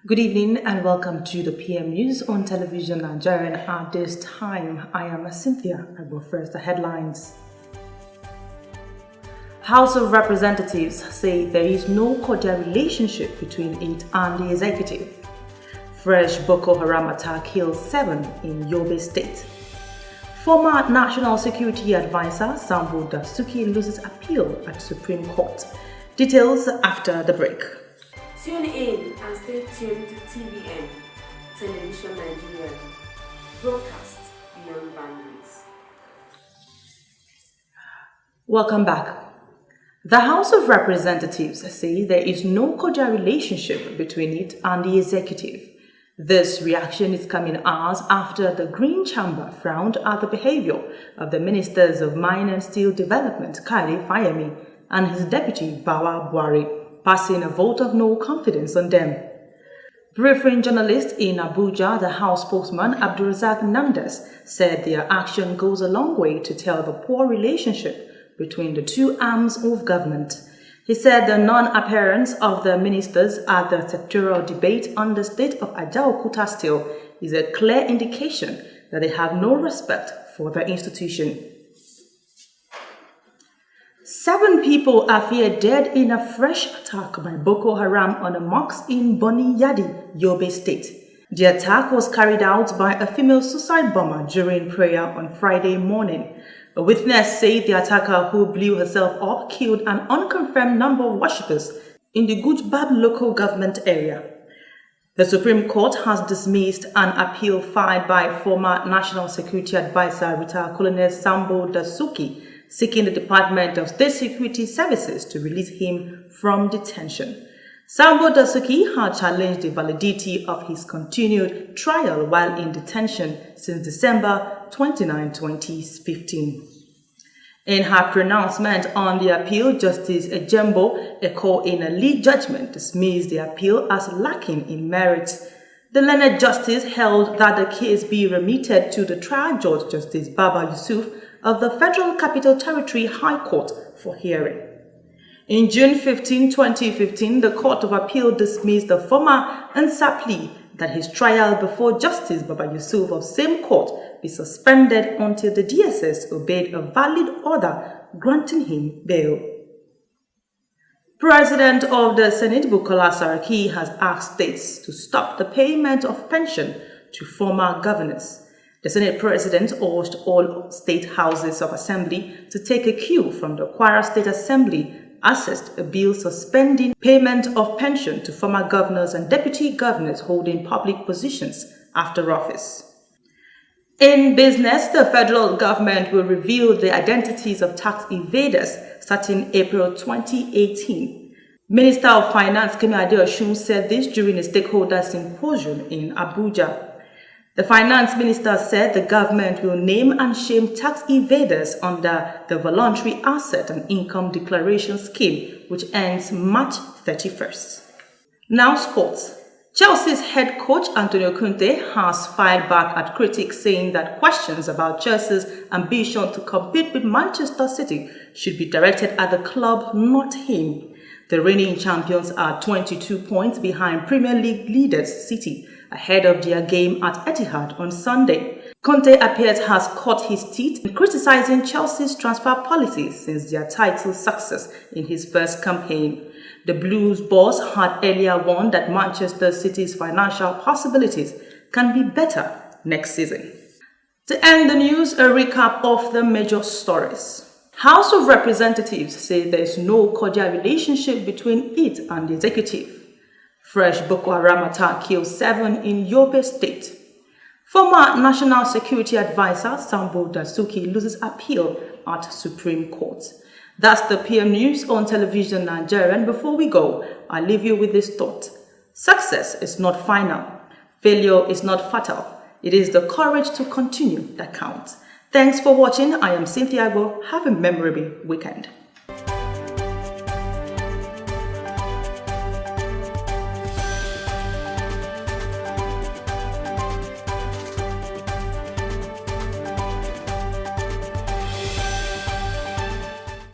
Good evening and welcome to the PM News on Television Nigerian. At this time, I am Cynthia. I will first the headlines. House of Representatives say there is no cordial relationship between it and the executive. Fresh Boko Haram attack kills 7 in Yobe State. Former National Security Advisor Sambo Dasuki loses appeal at Supreme Court. Details after the break. Tune in and stay tuned to TVN, Television Nigerian, broadcast beyond boundaries. Welcome back. The House of Representatives say there is no cordial relationship between it and the executive. This reaction is coming hours after the Green Chamber frowned at the behavior of the Ministers of Mine and Steel Development, Kale Fayemi, and his deputy, Bawa Buhari, passing a vote of no confidence on them. Briefing journalists in Abuja, the House spokesman Abdulrazak Namdas said their action goes a long way to tell the poor relationship between the two arms of government. He said the non-appearance of the ministers at the sectoral debate on the state of Ajaokuta Steel is a clear indication that they have no respect for the institution. 7 people are feared dead in a fresh attack by Boko Haram on a mosque in Boni Yadi, Yobe State. The attack was carried out by a female suicide bomber during prayer on Friday morning. A witness said the attacker, who blew herself up, killed an unconfirmed number of worshippers in the Gujbab local government area. The Supreme Court has dismissed an appeal filed by former National Security Advisor retired Colonel Sambo Dasuki, seeking the Department of State Security Services to release him from detention. Sambo Dasuki had challenged the validity of his continued trial while in detention since December 29, 2015. In her pronouncement on the appeal, Justice Ejembo Eko, in a lead judgment, dismissed the appeal as lacking in merit. The learned justice held that the case be remitted to the trial judge, Justice Baba Yusuf, of the Federal Capital Territory High Court for hearing. In June 15, 2015, the Court of Appeal dismissed the former Ansa plea that his trial before Justice Baba Yusuf of same court be suspended until the DSS obeyed a valid order granting him bail. President of the Senate Bukola Saraki has asked states to stop the payment of pension to former governors. The Senate President urged all state houses of assembly to take a cue from the Kwara State Assembly, assessed a bill suspending payment of pension to former governors and deputy governors holding public positions after office. In business, the federal government will reveal the identities of tax evaders starting April 2018. Minister of Finance Kemi Adeosun said this during a stakeholder symposium in Abuja. The finance minister said the government will name and shame tax evaders under the Voluntary Asset and Income Declaration Scheme, which ends March 31st. Now sports. Chelsea's head coach Antonio Conte has fired back at critics, saying that questions about Chelsea's ambition to compete with Manchester City should be directed at the club, not him. The reigning champions are 22 points behind Premier League leaders City, ahead of their game at Etihad on Sunday. Conte appears has cut his teeth in criticizing Chelsea's transfer policy since their title success in his first campaign. The Blues boss had earlier warned that Manchester City's financial possibilities can be better next season. To end the news, a recap of the major stories. House of Representatives say there is no cordial relationship between it and the executive. Fresh Boko Haram attack kills 7 in Yobe State. Former National Security Advisor Sambo Dasuki loses appeal at Supreme Court. That's the PM News on Television Nigerian. Before we go, I'll leave you with this thought. Success is not final. Failure is not fatal. It is the courage to continue that counts. Thanks for watching. I am Cynthia. Have a memorable weekend.